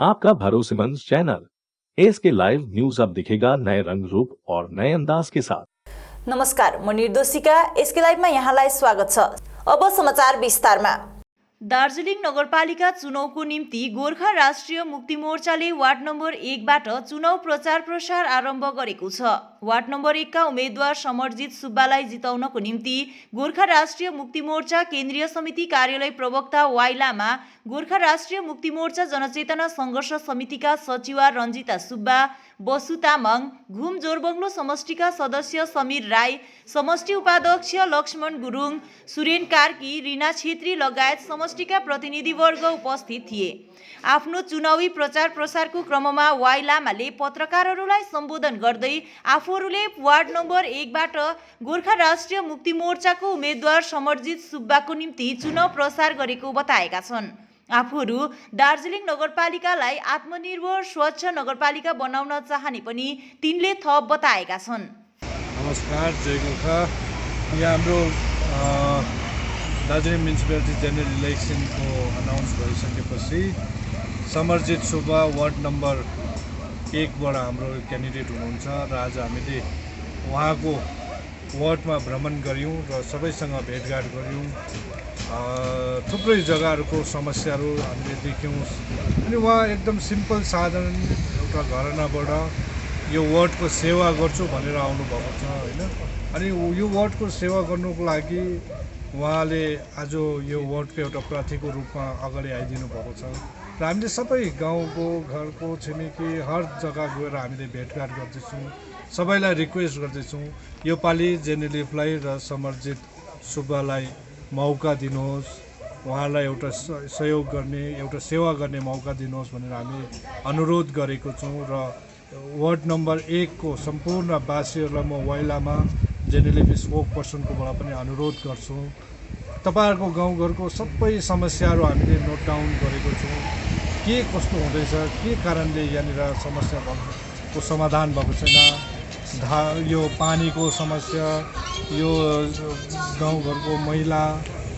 आपका भरोसेमंद channel SK live news अब दिखेगा नए रंग रूप और नए अंदाज के साथ। नमस्कार, म निर्दोषिका एसके लाइभमा यहाँलाई स्वागत छ। अब समाचार विस्तारमा। दार्जिलिङ नगरपालिका चुनावको निम्ति गोर्खा राष्ट्रिय मुक्ति मोर्चाले वार्ड नम्बर 1 बाट चुनाव प्रचार प्रसार आरम्भ गरेको छ। वार्ड नम्बर 1 का उम्मेद्वार समरजित सुब्बालाई जिताउनको निम्ति गोर्खा राष्ट्रिय मुक्ति मोर्चा केन्द्रीय समिति कार्यालय प्रवक्ता वाइ लामा, गोर्खा राष्ट्रिय मुक्ति मोर्चा जनचेतना सङ्घर्ष समितिका सचिवा रञ्जिता सुब्बा, बसु तामाङ, घुम जोरबङ्लो समष्टिका सदस्य समीर राई, समष्टि उपाध्यक्ष लक्ष्मण गुरुङ, सुरेन कार्की, रिना छेत्री लगायत समष्टिका प्रतिनिधिवर्ग उपस्थित थिए। आफ्नो चुनावी प्रचार प्रसारको क्रममा वाइ लामाले पत्रकारहरूलाई सम्बोधन गर्दै आफूहरूले वार्ड नम्बर 1 बाट गोर्खा राष्ट्रिय मुक्ति मोर्चाको उम्मेद्वार समरजित सुब्बाको निम्ति चुनाव प्रसार गरेको बताएका छन्। आफूहरू दार्जिलिङ नगरपालिकालाई आत्मनिर्भर स्वच्छ नगरपालिका बनाउन चाहने पनि तिनले थप बताएका छन्। नमस्कार, जय गोर्खा। यहाँ हाम्रो दार्जिलिङ म्युनिसिपालिटी जेनरल इलेक्सनको अनाउन्स भइसकेपछि समरजित सुब्बा वार्ड नम्बर 1 बाट हाम्रो क्यान्डिडेट हुनुहुन्छ र आज हामीले उहाँको वार्डमा भ्रमण गऱ्यौँ र सबैसँग भेटघाट गऱ्यौँ। थुप्रै जग्गाहरूको समस्याहरू हामीले देख्यौँ अनि उहाँ एकदम सिम्पल साधारण एउटा घरानाबाट यो वार्डको सेवा गर्छु भनेर आउनुभएको छ होइन। अनि यो वार्डको सेवा गर्नुको लागि उहाँले आज यो वार्डको एउटा प्रार्थीको रूपमा अगाडि आइदिनु भएको छ र हामीले सबै गाउँको घरको छिमेकी हर जग्गा गएर हामीले भेटघाट गर्दैछौँ, सबैलाई रिक्वेस्ट गर्दैछौँ यो पालि जेनेलिफलाई र समरजित सुब्बालाई मौका दिनुहोस्, उहाँलाई एउटा सहयोग गर्ने एउटा सेवा गर्ने मौका दिनुहोस् भनेर हामी अनुरोध गरेको छौँ। र वार्ड नम्बर 1 को सम्पूर्ण वासीहरूलाई म वाइ लामा जेनेलिफ स्पोक पर्सनकोबाट पनि अनुरोध गर्छु, तपाईँहरूको गाउँघरको सबै समस्याहरू हामीले नोट डाउन गरेको छौँ। के कस्तो हुँदैछ, के कारणले यहाँनिर समस्याको समाधान भएको छैन, यो पानीको समस्या, यो गाउँघरको मैला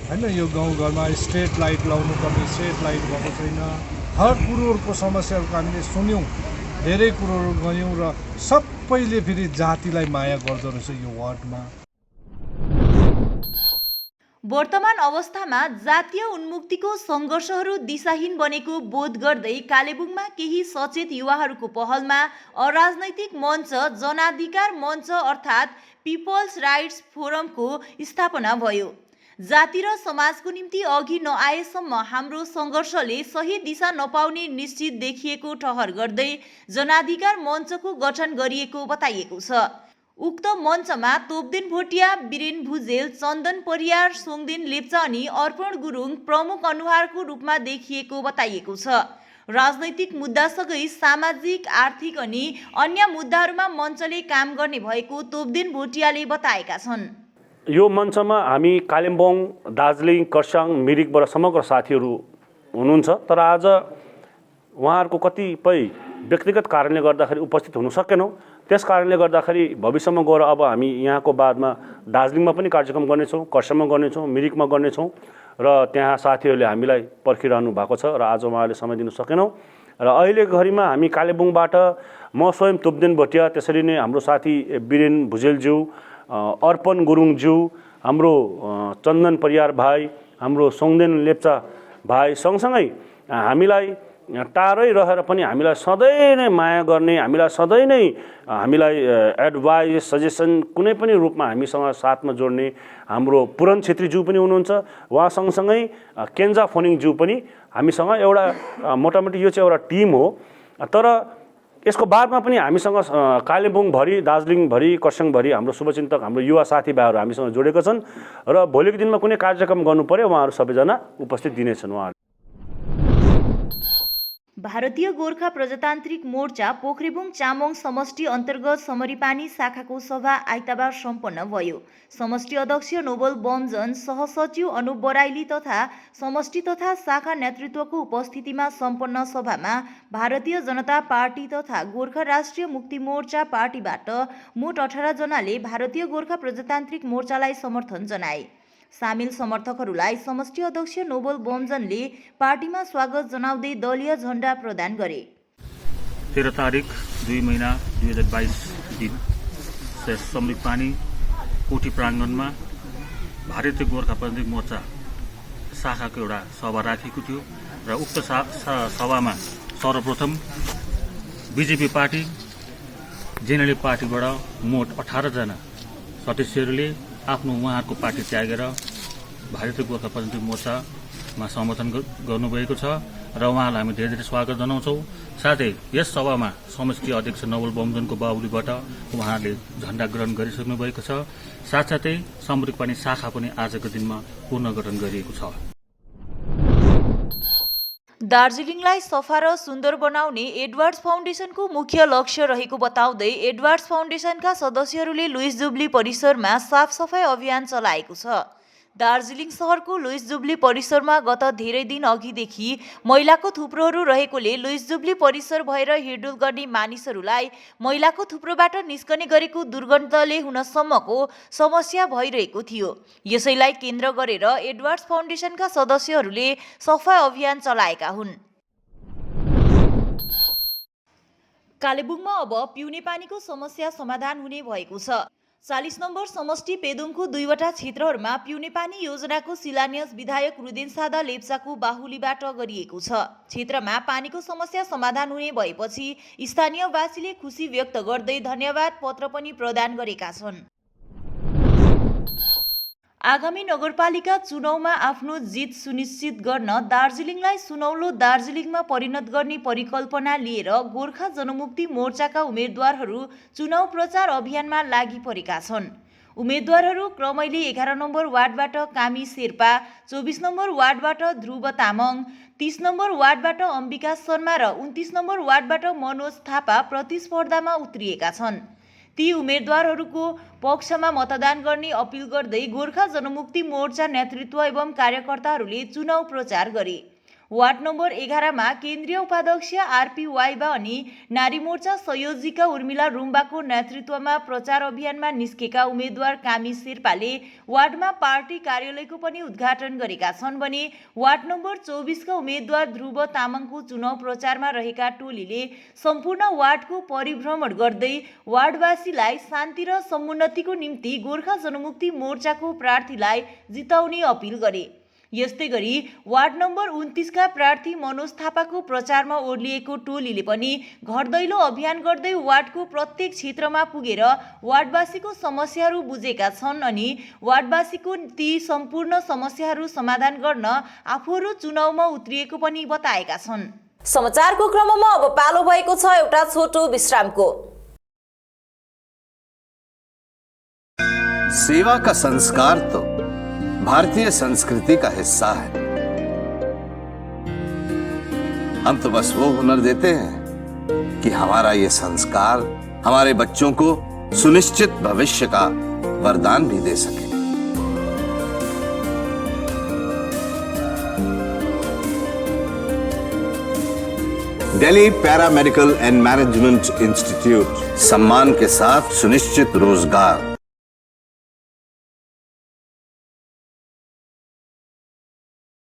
होइन, यो गाउँघरमा स्ट्रिट लाइट लाउनु पर्ने स्ट्रिट लाइट भएको छैन, हर कुरोहरूको समस्याहरू हामीले सुन्यौँ, धेरै कुरोहरू गऱ्यौँ र सबैले फेरि जातिलाई माया गर्दो रहेछ यो वार्डमा। वर्तमान अवस्थामा जातीय उन्मुक्तिको सङ्घर्षहरू दिशाहीन बनेको बोध गर्दै कालेबुङमा केही सचेत युवाहरूको पहलमा अराजनैतिक मञ्च जनाधिकार मञ्च अर्थात् पिपल्स राइट्स फोरमको स्थापना भयो। जाति र समाजको निम्ति अघि नआएसम्म हाम्रो सङ्घर्षले सही दिशा नपाउने निश्चित देखिएको ठहर गर्दै जनाधिकार मञ्चको गठन गरिएको बताइएको छ। उक्त मञ्चमा तोपदेन भोटिया, बिरेन भुजेल, चन्दन परियार, सोङदेन लेप्चा अनि अर्पण गुरुङ प्रमुख अनुहारको रूपमा देखिएको बताइएको छ। राजनैतिक मुद्दासँगै सामाजिक, आर्थिक अनि अन्य मुद्दाहरूमा मञ्चले काम गर्ने भएको तोपदेन भोटियाले बताएका छन्। यो मञ्चमा हामी कालिम्पोङ, दार्जिलिङ, खरसाङ, मिरिकबाट समग्र साथीहरू हुनुहुन्छ, तर आज उहाँहरूको कतिपय व्यक्तिगत कारणले गर्दाखेरि उपस्थित हुन सकेनौँ। त्यस कारणले गर्दाखेरि भविष्यमा गएर अब हामी यहाँको बादमा दार्जिलिङमा पनि कार्यक्रम गर्नेछौँ, खरसाङमा गर्नेछौँ, मिरिकमा गर्नेछौँ र त्यहाँ साथीहरूले हामीलाई पर्खिरहनु भएको छ र आज उहाँहरूले समय दिन सकेनौँ। र अहिले घडीमा हामी कालेबुङबाट म स्वयं तोपदेन भोटिया, त्यसरी नै हाम्रो साथी बिरेन भुजेलज्यू, अर्पण गुरुङज्यू, हाम्रो चन्दन परियार भाइ, हाम्रो सोङदेन लेप्चा भाइ सँगसँगै हामीलाई टाढै रहेर पनि हामीलाई सधैँ नै माया गर्ने, हामीलाई सधैँ नै हामीलाई एडभाइस सजेसन कुनै पनि रूपमा हामीसँग साथमा जोड्ने हाम्रो पुरन छेत्रीज्यू पनि हुनुहुन्छ। उहाँ सँगसँगै केन्जा फोनिङज्यू पनि हामीसँग एउटा मोटामोटी यो चाहिँ एउटा टिम हो। तर यसको बादमा पनि हामीसँग कालेबुङभरि, दार्जिलिङभरि, खरसाङभरि हाम्रो शुभचिन्तक, हाम्रो युवा साथीभाइहरू हामीसँग जोडेका छन् र भोलिको दिनमा कुनै कार्यक्रम गर्नु पर्यो उहाँहरू सबैजना उपस्थित दिनेछन्। उहाँहरू भारतीय गोर्खा प्रजातान्त्रिक मोर्चा पोखरेबुङ चामोङ समष्टि अन्तर्गत समरीपानी शाखाको सभा आइतबार सम्पन्न भयो। समष्टि अध्यक्ष नोबल बमजन, सहसचिव अनुप बराइली तथा समष्टि तथा शाखा नेतृत्वको उपस्थितिमा सम्पन्न सभामा भारतीय जनता पार्टी तथा गोर्खा राष्ट्रिय मुक्ति मोर्चा पार्टीबाट मोट 18 जनाले भारतीय गोर्खा प्रजातान्त्रिक मोर्चालाई समर्थन जनाए। सामेल समर्थकहरूलाई समष्टि अध्यक्ष नोबल बमजनले पार्टीमा स्वागत जनाउँदै दलीय झण्डा प्रदान गरे। 13 तारिक 2 महिना 2022 दिन समृद्ध पानी कोठी प्राङ्गणमा भारतीय गोर्खा प्रजातन्त्र मोर्चा शाखाको एउटा सभा राखेको थियो र उक्त सभामा सर्वप्रथम बीजेपी पार्टी जेएनएलए पार्टीबाट मोट 18 जना सदस्यहरूले आफ्नो उहाँहरूको पार्टी त्यागेर भारतीय गोर्खा प्रजातन्त्र मोर्चामा समर्थन गर्नुभएको छ र उहाँलाई हामी धेरै धेरै स्वागत जनाउँछौँ। साथै यस सभामा समष्टि अध्यक्ष नवल बमजनको बाहुलीबाट उहाँले झण्डा ग्रहण गरिसक्नु भएको छ। साथसाथै समृद्ध पानी शाखा पनि आजको दिनमा पुनर्गठन गरिएको छ। दार्जिलिङलाई सफा र सुन्दर बनाउने एडवर्ड्स फाउन्डेसनको मुख्य लक्ष्य रहेको बताउँदै एडवर्ड्स फाउन्डेसनका सदस्यहरूले लुइस जुबली परिसरमा साफसफाई अभियान चलाएको छ। दार्जिलिङ शहरको लुइस जुबली परिसरमा गत धेरै दिन अघिदेखि मैलाको थुप्रोहरू रहेकोले लुइस जुबली परिसर भएर हिँडडुल गर्ने मानिसहरूलाई मैलाको थुप्रोबाट निस्कने गरेको दुर्गन्धले हुनसम्मको समस्या भइरहेको थियो। यसैलाई केन्द्र गरेर एडवर्ड्स फाउन्डेसनका सदस्यहरूले सफाई अभियान चलाएका हुन्। कालेबुङमा अब पिउने पानीको समस्या समाधान हुने भएको छ। 40 नम्बर समष्टि पेदोङको 2वटा क्षेत्रहरूमा पिउने पानी योजनाको शिलान्यास विधायक रुदेन सादा लेप्चाको बाहुलीबाट गरिएको छ। क्षेत्रमा पानीको समस्या समाधान हुने भएपछि स्थानीयवासीले खुसी व्यक्त गर्दै धन्यवाद पत्र पनि प्रदान गरेका छन्। आगामी नगरपालिका चुनावमा आफ्नो जित सुनिश्चित गर्न दार्जिलिङलाई सुनौलो दार्जिलिङमा परिणत गर्ने परिकल्पना लिएर गोर्खा जनमुक्ति मोर्चाका उम्मेद्वारहरू चुनाव प्रचार अभियानमा लागि परेका छन्। उम्मेद्वारहरू क्रमैले 11 नम्बर वार्डबाट कामी शेर्पा, 24 नम्बर वार्डबाट ध्रुव तामाङ, 30 नम्बर वार्डबाट अम्बिका शर्मा र 29 नम्बर वार्डबाट मनोज थापा प्रतिस्पर्धामा उत्रिएका छन्। ती उम्मेद्वारहरूको पक्षमा मतदान गर्ने अपिल गर्दै गोर्खा जनमुक्ति मोर्चा नेतृत्व एवं कार्यकर्ताहरूले चुनाव प्रचार गरे। वार्ड नम्बर 11 मा केन्द्रीय उपाध्यक्ष आरपी वाइबा अनि नारी मोर्चा संयोजिका उर्मिला रुम्बाको नेतृत्वमा प्रचार अभियानमा निस्केका उम्मेद्वार कामी शेर्पाले वार्डमा पार्टी कार्यालयको पनि उद्घाटन गरेका छन् भने वार्ड नम्बर 24 का उम्मेद्वार ध्रुव तामाङको चुनाव प्रचारमा रहेका टोलीले सम्पूर्ण वार्डको परिभ्रमण गर्दै वार्डवासीलाई शान्ति र समुन्नतिको निम्ति गोर्खा जनमुक्ति मोर्चाको प्रार्थीलाई जिताउने अपिल गरे। यस्तै गरी वार्ड नम्बर 29 का प्रार्थी मनोज थापाको प्रचारमा ओर्लिएको टोलीले पनि घर दैलो अभियान गर्दै वार्डको प्रत्येक क्षेत्रमा पुगेर वार्डवासीको समस्याहरू बुझेका छन् अनि वार्डवासीको ती सम्पूर्ण समस्याहरू समाधान गर्न आफूहरू चुनावमा उत्रिएको पनि बताएका छन्। समाचारको क्रममा अब पालो भएको छ एउटा छोटो विश्रामको। सेवा का संस्कार तो भारतीय संस्कृति का हिस्सा है। हम तो बस वो हुनर देते हैं कि हमारा ये संस्कार हमारे बच्चों को सुनिश्चित भविष्य का वरदान भी दे सके। Delhi paramedical and management institute, सम्मान के साथ सुनिश्चित रोजगार।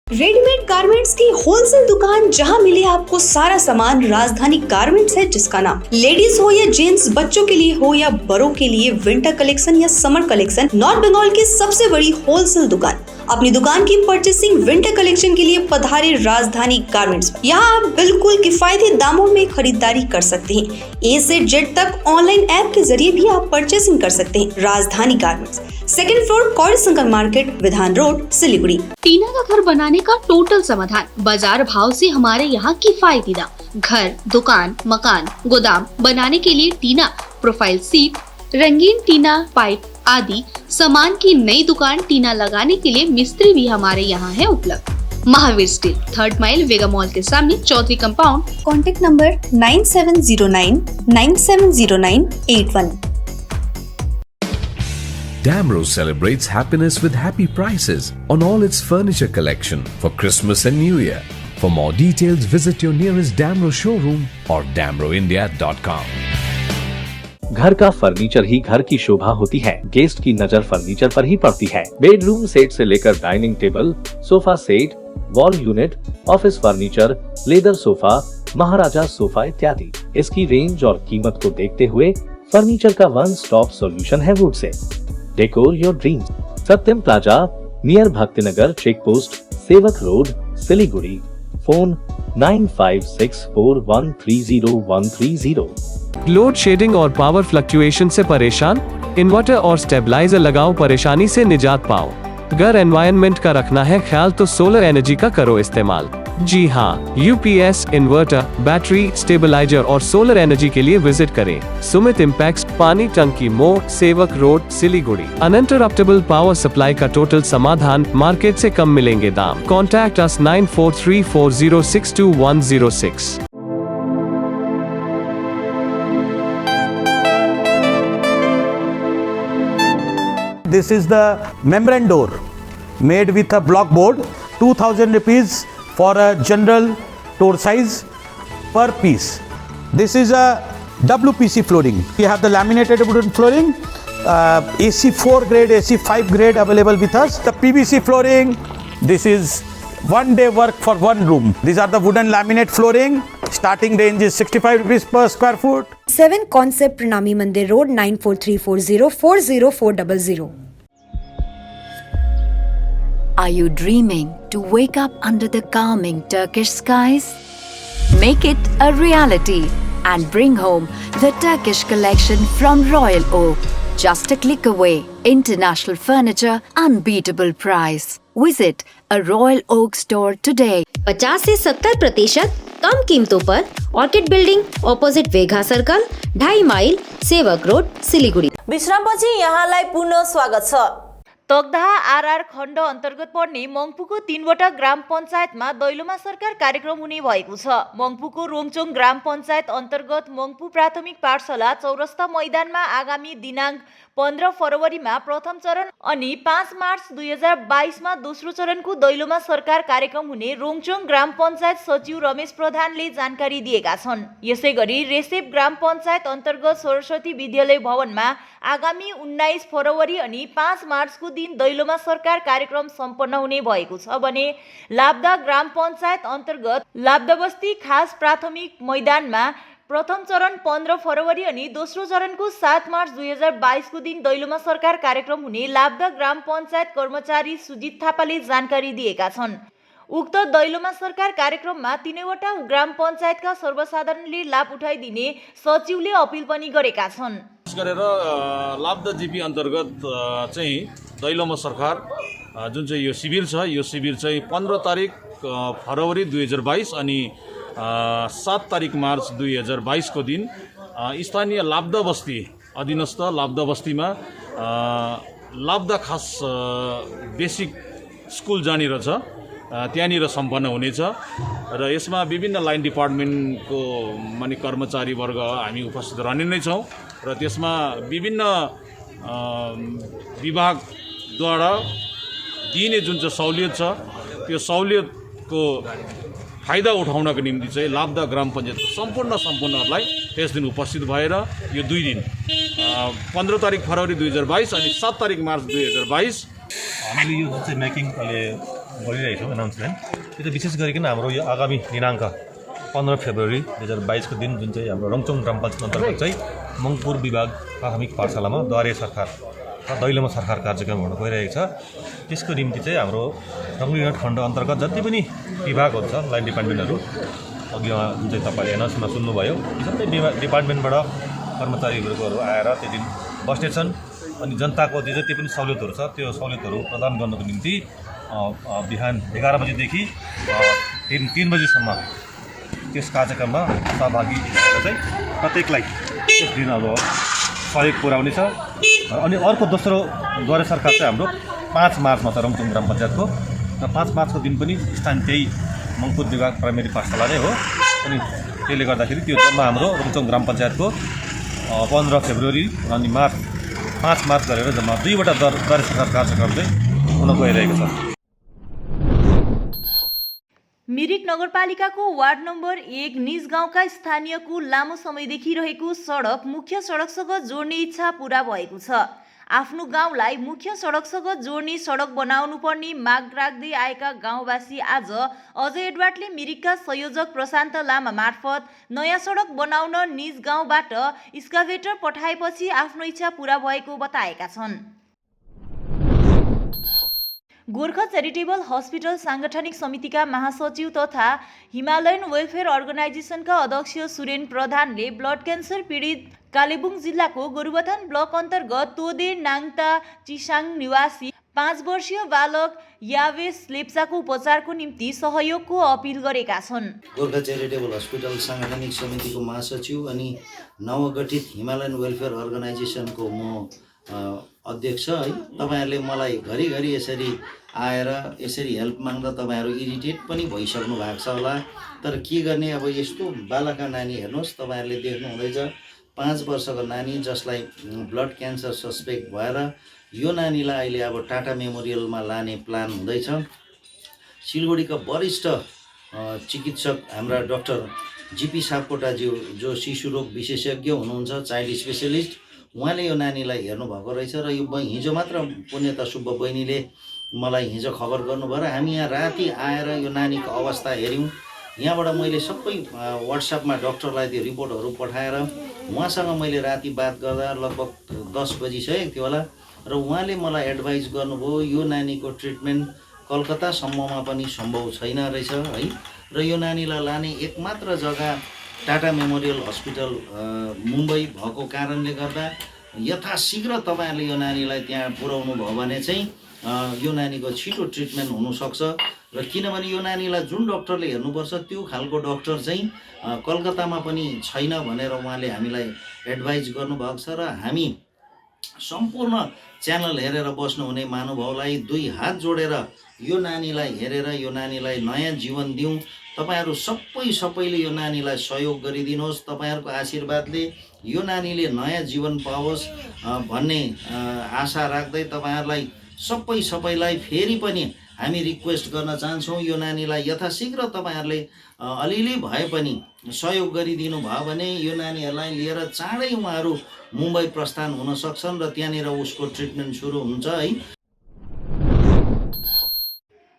रेडीमेड गारमेंट्स की होलसेल दुकान जहां मिले आपको सारा सामान राजधानी गारमेंट्स है, जिसका नाम लेडीज हो या जेंट्स, बच्चों के लिए हो या बड़ों के लिए विंटर कलेक्शन या समर कलेक्शन, नॉर्थ बंगाल की सबसे बड़ी होलसेल दुकान। अपनी दुकान की परचेसिंग विंटर कलेक्शन के लिए पधारे राजधानी गारमेंट्स। यहाँ आप बिल्कुल किफायती दामों में खरीदारी कर सकते हैं। ए से जेड तक ऑनलाइन ऐप के जरिए भी आप परचेसिंग कर सकते हैं। राजधानी गारमेंट्स, 2nd फ्लोर, कौड़ी शंकर मार्केट, विधान रोड, सिलीगुड़ी। टीना का घर बनाने का टोटल समाधान, बाजार भाव से हमारे यहाँ किफायती दाम। घर, दुकान, मकान, गोदाम बनाने के लिए टीना, प्रोफाइल सीट, रंगीन टीना, पाइप आदि सामान की नई दुकान टीना लगाने के लिए मिस्त्री भी हमारे यहाँ है उपलब्ध। Mahavir steel, 3rd mile, Vega mall के सामने, Chaudhary compound. Contact number 9709 970981। Damro celebrates happiness with happy prices on all its furniture collection for Christmas and New Year. For more details, visit your nearest Damro showroom or damroindia.com. घर का furniture ही घर की शोभा होती है। Guest की नजर furniture पर ही पड़ती है। Bedroom set से लेकर dining table, sofa set, wall unit, office furniture, leather sofa, Maharaja sofa इत्यादि। इसकी रेंज और कीमत को देखते हुए फर्नीचर का वन स्टॉप सॉल्यूशन है वुड से। Decor your dreams. Satyam plaza, near Bhaktinagar check post, Sevoke road, Siliguri. Phone 9564130130। Load shedding और पावर फ्लक्चुएशन से परेशान? इन्वर्टर और स्टेबलाइजर लगाओ, परेशानी से निजात पाओ। घर एनवायरनमेंट का रखना है ख्याल तो सोलर एनर्जी का करो इस्तेमाल। जी हाँ, यूपीएस, इन्वर्टर, बैटरी, स्टेबलाइजर और सोलर एनर्जी के लिए विजिट करें सुमित इम्पैक्स, पानी टंकी मोड़, सेवक road, Siliguri. Uninterruptible power supply का टोटल समाधान, मार्केट से कम मिलेंगे दाम। Contact us 9434062106। This is the membrane door made with a block board, 2000 rupees for a general door size per piece. This is a WPC flooring. We have the laminated wooden flooring, AC4 grade, AC5 grade available with us. The PVC flooring, this is one day work for one room. These are the wooden laminate flooring. Starting range is 65 rupees per square foot. 7 Concept Pranami Mandir Road 9434040400. Are you dreaming to wake up under the calming Turkish skies? Make it a reality and bring home the Turkish collection from Royal Oak. Just a click away. International furniture, unbeatable price. Visit a Royal Oak store today. 50 से 70% कम कीमतों पर Orchid building, opposite Vega circle, 2.5 mile, Sevoke road, Siliguri. विश्रामपछि यहाँलाई पुनः स्वागत छ। तकदाह RR खण्ड अन्तर्गत पर्ने मङ्पुको 3वटा ग्राम पञ्चायतमा दैलोमा सरकार कार्यक्रम हुने भएको छ। मङ्पुको रोङचोङ ग्राम पञ्चायत अन्तर्गत मङ्पु प्राथमिक पाठशाला चौरस्ता मैदानमा आगामी दिनाङ्क 15 फरवरीमा प्रथम चरण अनि 5 मार्च 2022मा दोस्रो चरणको दैलोमा सरकार कार्यक्रम हुने रोङचोङ ग्राम पञ्चायत सचिव रमेश प्रधानले जानकारी दिएका छन्। यसैगरी रेसेप ग्राम पञ्चायत अन्तर्गत सरस्वती विद्यालय भवनमा आगामी 19 फरवरी अनि 5 मार्चको दिन दैलोमा सरकार कार्यक्रम सम्पन्न हुने भएको छ भने लाब्दा ग्राम पञ्चायत अन्तर्गत लाब्दा बस्ती खास प्राथमिक मैदानमा प्रथम चरण 15 फरवरी अनि दोस्रो चरणको 7 मार्च 2022को दिन दैलोमा सरकार कार्यक्रम हुने लाब्दा ग्राम पञ्चायत कर्मचारी सुजित थापाले जानकारी दिएका छन्। उक्त दैलोमा सरकार कार्यक्रममा 3वटा ग्राम पञ्चायतका सर्वसाधारणले लाभ उठाइदिने सचिवले अपिल पनि गरेका छन्। विशेष गरेर लाब्दा जिपी अन्तर्गत चाहिँ दैलोमा सरकार जुन चाहिँ यो शिविर छ, यो शिविर चाहिँ 15 तारिक फरवरी 2022 अनि 7 तारिक मार्च 2022 को दिन स्थानीय लाब्दा बस्ती अधीनस्थ लाब्दा बस्तीमा लाब्दा खास बेसिक स्कुल जहाँनिर छ त्यहाँनिर सम्पन्न हुनेछ र यसमा विभिन्न लाइन डिपार्टमेन्टको माने कर्मचारी वर्ग हामी उपस्थित रहने नै छौँ र त्यसमा विभिन्न विभागद्वारा दिइने जुन चाहिँ सहुलियत छ त्यो सहुलियतको फाइदा उठाउनको निम्ति चाहिँ लाब्दा ग्राम पञ्चायतको सम्पूर्णहरूलाई त्यस दिन उपस्थित भएर यो 2 दिन 15 तारिक फरवरी 2022 अनि 7 तारिक मार्च 2022 हामीले यो जुन चाहिँ मेकिङ अहिले गरिरहेको छौँ एनाउन्समेन्ट त्यो चाहिँ विशेष गरिकन हाम्रो यो आगामी दिनाङ्क 15 फेब्रुअरी 2022 को दिन जुन चाहिँ हाम्रो रोङचोङ ग्राम पञ्चायत अन्तर्गत चाहिँ मङ्पुर विभाग प्राथमिक पाठशालामा द्वारे सरकार र दैलोमा सरकार कार्यक्रम हुन गइरहेको छ। त्यसको निम्ति चाहिँ हाम्रो रङ्गलिगढ खण्ड अन्तर्गत जति पनि विभागहरू छ लाइन डिपार्टमेन्टहरू अघि जुन चाहिँ तपाईँले एनाउन्समा सुन्नुभयो सबै डिपार्टमेन्टबाट कर्मचारीहरू आएर त्यो दिन बस्नेछन् अनि जनताको जति पनि सहुलियतहरू छ त्यो सहुलियतहरू प्रदान गर्नको निम्ति बिहान 11 बजेदेखि 3 बजीसम्म त्यस कार्यक्रममा सहभागी भएर चाहिँ प्रत्येकलाई त्यस दिन अब सहयोग पुर्याउने छ। अनि अर्को दोस्रो द्वारे सरकार चाहिँ हाम्रो 5 मार्चमा छ रोङचोङ ग्राम पञ्चायतको र 5 मार्चको दिन पनि स्थान त्यही मङ्पुर विभाग प्राइमेरी पाठशाला नै हो अनि त्यसले गर्दाखेरि त्यो जम्मा हाम्रो रोङचोङ ग्राम पञ्चायतको 15 फेब्रुअरी अनि 5 मार्च गरेर जम्मा 2वटा द्वारे सरकार कार्यक्रम चाहिँ हुन गइरहेको छ। मिरिक नगरपालिकाको वार्ड नम्बर 1 निज गाउँका स्थानीयको लामो समयदेखि रहेको सडक मुख्य सडकसँग जोड्ने इच्छा पूरा भएको छ। आफ्नो गाउँलाई मुख्य सडकसँग जोड्ने सडक बनाउनु पर्ने माग राख्दै आएका गाउँवासी आज अजय एडवर्डले मिरिकका संयोजक प्रशान्त लामा मार्फत नयाँ सडक बनाउन निज गाउँबाट एक्सकाभेटर पठाएपछि आफ्नो इच्छा पूरा भएको बताएका छन्। गोर्खा च्यारिटेबल हस्पिटल सांगठनिक समितिका महासचिव तथा हिमालयन वेलफेयर अर्गनाइजेसनका अध्यक्ष सुरेन प्रधानले ब्लड क्यान्सर पीडित कालेबुङ जिल्लाको गोरुबथान ब्लक अन्तर्गत तोदे नाङता चिसाङ निवासी 5 वर्षीय बालक यावेश लेप्चाको उपचारको निम्ति सहयोगको अपिल गरेका छन्। गोर्खा च्यारिटेबल हस्पिटल सांगठनिक समितिको महासचिव अनि नवगठित हिमालयन वेलफेयर अर्गनाइजेसनको म अध्यक्ष है। तपाईहरुले मलाई घरिघरि यसरी आएर यसरी हेल्प माग्दा तपाईहरु इरिटेट पनि भइसक्नु भएको छ होला। तर के गर्ने, अब यस्तो बालकका नानी हेर्नुस्, तपाईहरुले देख्नु हुँदैछ 5 वर्षको नानी जसलाई ब्लड क्यान्सर सस्पेक्ट भएर यो नानीलाई अहिले अब टाटा मेमोरियलमा लाने प्लान हुँदैछ। सिलगढीका वरिष्ठ चिकित्सक हाम्रा डाक्टर जीपी सापकोटाज्यू जो शिशु रोग विशेषज्ञ हुनुहुन्छ, चाइल्ड स्पेशलिस्ट, उहाँले यो नानीलाई हेर्नु भएको रहेछ र यो हिजो मात्र पुण्यता सुब्बा बहिनीले मलाई हिजो खबर गर्नुभयो र हामी यहाँ राति आएर यो नानीको अवस्था हेऱ्यौँ। यहाँबाट मैले सबै व्हाट्सएपमा डाक्टरलाई त्यो रिपोर्टहरू पठाएर उहाँसँग मैले राति बात गर्दा लगभग 10 बजिसक्यो त्यो होला र उहाँले मलाई एडभाइस गर्नुभयो यो नानीको ट्रिटमेन्ट कलकत्तासम्ममा पनि सम्भव छैन रहेछ है। र यो नानीलाई लाने एकमात्र जग्गा टाटा मेमोरियल हस्पिटल मुम्बई भएको कारणले गर्दा यथाशीघ्र तपाईहरुले यो नानीलाई त्यहाँ पुर्याउनु भयो भने चाहिँ यो नानीको छिटो ट्रिटमेन्ट हुनसक्छ। र किनभने यो नानीलाई जुन डाक्टरले हेर्नुपर्छ त्यो खालको डाक्टर चाहिँ कलकत्तामा पनि छैन भनेर उहाँले हामीलाई एडभाइस गर्नुभएको छ। र हामी सम्पूर्ण च्यानल हेरेर बस्नुहुने महानुभावलाई 2 हात जोडेर यो नानीलाई हेरेर यो नानीलाई नयाँ जीवन दिउँ। तपाईहरु सबैले यो नानीलाई सहयोग गरिदिनुहोस्। तपाईहरुको आशीर्वादले यो नानीले नयाँ जीवन पाओस् भन्ने आशा राख्दै तपाईहरुलाई सबैलाई फेरि पनि हामी रिक्वेस्ट गर्न चाहन्छौँ, यो नानीलाई यथाशीघ्र तपाईहरुले अलिअलि भए पनि सहयोग गरिदिनु भयो भने यो नानीहरूलाई लिएर चाँडै उहाँहरू मुम्बई प्रस्थान हुन सक्छन् र त्यहाँनिर उसको ट्रिटमेन्ट सुरु हुन्छ है।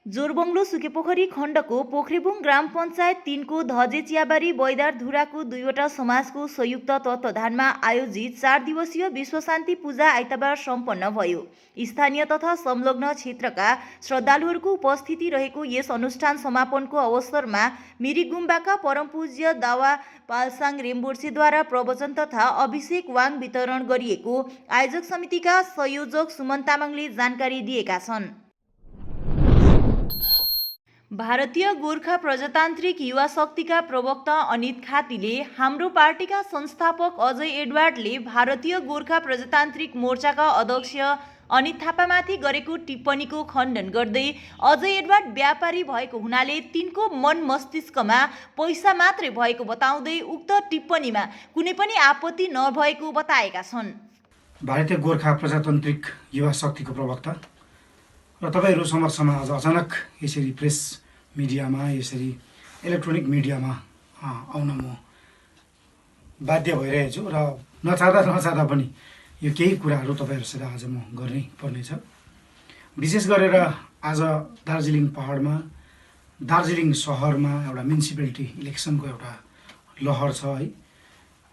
जोरबङ्गलो सुकेपोखरी खण्डको पोखरेबुङ ग्राम पञ्चायत 3 को धजे चियाबारी बैदार धुराको 2वटा समाजको संयुक्त तत्त्वावधानमा आयोजित 4 दिवसीय विश्व शान्ति पूजा आइतबार सम्पन्न भयो। स्थानीय तथा संलग्न क्षेत्रका श्रद्धालुहरूको उपस्थिति रहेको यस अनुष्ठान समापनको अवसरमा मिरिक गुम्बाका परमपूज्य दावा पालसाङ रेम्बोर्सेद्वारा प्रवचन तथा अभिषेक वाङ वितरण गरिएको आयोजक समितिका संयोजक सुमन तामाङले जानकारी दिएका छन्। भारतीय गोर्खा प्रजातान्त्रिक युवा शक्तिका प्रवक्ता अनित खातीले हाम्रो पार्टीका संस्थापक अजय एडवर्डले भारतीय गोर्खा प्रजातान्त्रिक मोर्चाका अध्यक्ष अनित थापामाथि गरेको टिप्पणीको खण्डन गर्दै अजय एडवर्ड व्यापारी भएको हुनाले तिनको मन मस्तिष्कमा पैसा मात्रै भएको बताउँदै उक्त टिप्पणीमा कुनै पनि आपत्ति नभएको बताएका छन्। भारतीय गोर्खा प्रजातान्त्रिक युवा शक्तिको प्रवक्ता र तपाईहरु समक्षमा आज अचानक यसरी प्रेस मिडियामा यसरी इलेक्ट्रोनिक मिडियामा आउन म बाध्य भइरहेको छु र नचाहँदा पनि यो केही कुराहरू तपाईहरुसित आज म गर्नै पर्नेछ। विशेष गरेर आज दार्जिलिङ पहाडमा दार्जिलिङ शहरमा एउटा म्युनिसिपालिटी इलेक्सनको एउटा लहर छ है।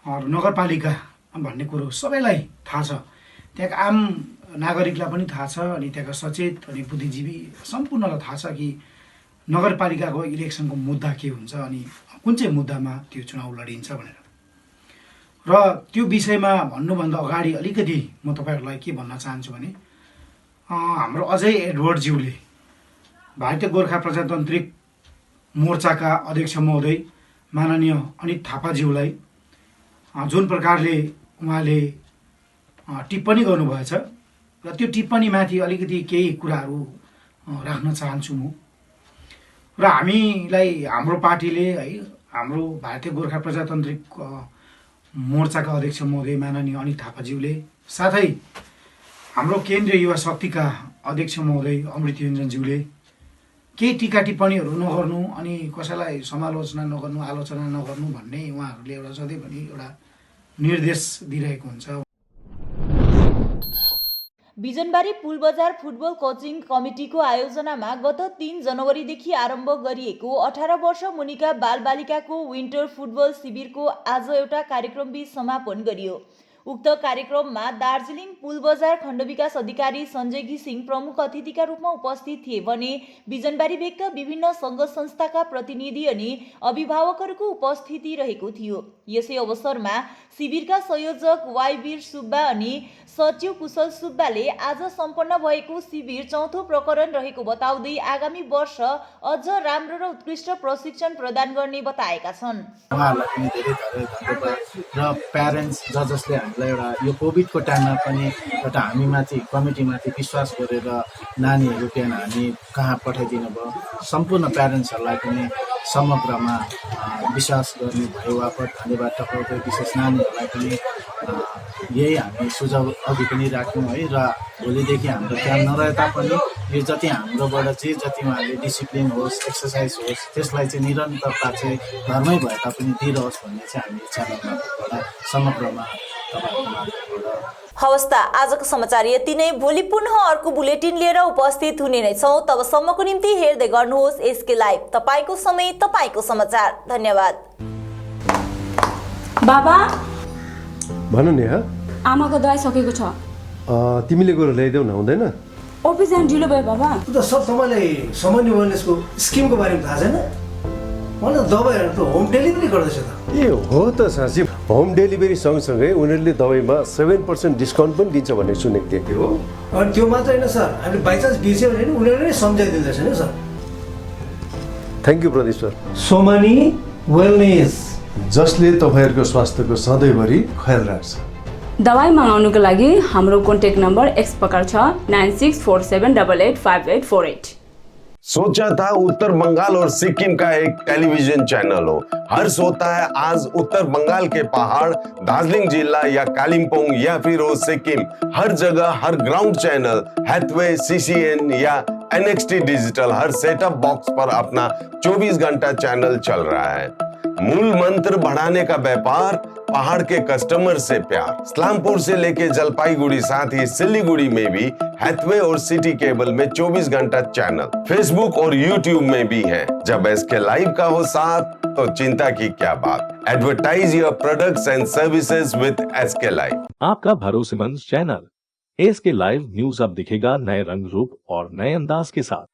नगरपालिका भन्ने कुरो सबैलाई थाहा छ, त्यहाँका आम नागरिकलाई पनि थाहा छ अनि त्यहाँका सचेत अनि बुद्धिजीवी सम्पूर्णलाई थाहा छ कि नगरपालिकाको इलेक्सनको मुद्दा के हुन्छ अनि कुन चाहिँ मुद्दामा त्यो चुनाव लडिन्छ भनेर। र त्यो विषयमा भन्नुभन्दा अगाडि अलिकति म तपाईहरुलाई के भन्न चाहन्छु भने हाम्रो अजय एडवर्डज्यूले भारतीय गोर्खा प्रजातान्त्रिक मोर्चाका अध्यक्ष महोदय माननीय अनित थापाज्यूलाई जुन प्रकारले उहाँले टिप्पणी गर्नुभएछ र त्यो टिप्पणीमाथि अलिकति केही कुराहरू राख्न चाहन्छु म। र हामीलाई हाम्रो पार्टीले है हाम्रो भारतीय गोर्खा प्रजातान्त्रिक मोर्चाका अध्यक्ष महोदय माननीय अनित थापाज्यूले साथै हाम्रो केन्द्रीय युवा शक्तिका अध्यक्ष महोदय अमृत योन्जनज्यूले केही टिका टिप्पणीहरू नगर्नु अनि कसैलाई समालोचना नगर्नु, आलोचना नगर्नु भन्ने उहाँहरूले एउटा सधैँभरि एउटा निर्देश दिइरहेको हुन्छ। बिजनबारी पुलबजार फुटबल कोचिङ कमिटीको आयोजनामा गत 3 जनवरीदेखि आरम्भ गरिएको 18 वर्ष मुनिका बालबालिकाको विन्टर फुटबल शिविरको आज एउटा कार्यक्रमबीच समापन गरियो। उक्त कार्यक्रममा दार्जिलिङ पुलबजार खण्ड विकास अधिकारी सञ्जय घिसिङ प्रमुख अतिथिका रूपमा उपस्थित थिए भने बिजनबारी भेगका विभिन्न सङ्घ संस्थाका प्रतिनिधि अनि अभिभावकहरूको उपस्थिति रहेको थियो। यसै अवसरमा शिविरका संयोजक वाइवीर सुब्बा अनि सचिव कुशल सुब्बाले आज सम्पन्न भएको शिविर चौथो प्रकरण रहेको बताउँदै आगामी वर्ष अझ राम्रो र उत्कृष्ट प्रशिक्षण प्रदान गर्ने बताएका छन्। उहाँहरूलाई पनि धेरै धेरै धन्यवाद र प्यारेन्ट्स जसले हामीलाई एउटा यो कोभिडको टाइममा पनि एउटा हामीमाथि कमिटीमाथि विश्वास गरेर नानीहरू त्यहाँ हामी कहाँ पठाइदिनु भयो, सम्पूर्ण प्यारेन्ट्सहरूलाई पनि समग्रमा विश्वास गर्ने भयो वापत धन्यवाद टक्राउँदै विशेष नानीहरूलाई पनि यही हामी सुझाव अघि पनि राख्यौँ है। र भोलिदेखि हाम्रो क्याम्प नरहे तापनि यो जति हाम्रोबाट चाहिँ जति उहाँहरूले डिसिप्लिन होस्, एक्सर्साइज होस्, त्यसलाई चाहिँ निरन्तरता चाहिँ घरमै भए तापनि दिइरहोस् भन्ने चाहिँ हामी च्यानलबाट समग्रमा हवस् त, आजको समाचार यति नै। भोलि पुनः अर्को बुलेटिन लिएर उपस्थित हुने नै छौँ। तबसम्मको निम्ति हेर्दै गर्नुहोस् एसके लाइभ, तपाईँको समय तपाईँको समाचार। धन्यवाद। बाबा भन नि। आमाको दबाई सकेको छ, तिमीले गएर ल्याइदेऊ न, हुँदैन? अफिस जान ढिलो भयो बाबा। त सब तपाईँलाई सामान्य वेलनेसको स्किमको बारेमा थाहा छैन? मलाई दबाईहरू त होम डेलिभरी गर्दैछ त। ए हो त साँच्ची, होम डेलिभरी सँगसँगै उनीहरूले दबाईमा 7% डिस्काउन्ट पनि दिन्छ भन्ने सुनेको थिएँ। हो, अनि त्यो मात्र होइन सर, हामीले बाइचान्स बिर्स्यो भने उनीहरूले नै सम्झाइदिँदैछ नि sir. Thank you Pradeep sir. Somani wellness, जसले तपाईँहरूको स्वास्थ्यको सधैँभरि ख्याल राख्छ। दबाई मगाउनुको लागि हाम्रो कन्ट्याक्ट नम्बर एक्स प्रकार छ 9647885848। सोचा था उत्तर बंगाल और सिक्किम का एक टेलीविजन चैनल हो। हर्ष होता है आज उत्तर बंगाल के पहाड़, दार्जिलिंग जिला या कालिम्पोंग या फिर हो सिक्किम, हर जगह हर ग्राउंड चैनल हैथवे, CCN या NXT डिजिटल हर सेटअप बॉक्स पर अपना 24 घंटा चैनल चल रहा है। मूल मंत्र बढ़ाने का व्यापार, पहाड़ के कस्टमर से प्यार। इस्लामपुर से लेके जलपाईगुड़ी साथ ही सिलीगुड़ी में भी हैथवे और सिटी केबल में 24 घंटा चैनल, फेसबुक और यूट्यूब में भी है। जब SK लाइव का हो साथ तो चिंता की क्या बात। Advertise your products and services with SK live. आपका भरोसेमंद चैनल SK लाइव न्यूज अब दिखेगा नए रंग रूप और नए अंदाज के साथ।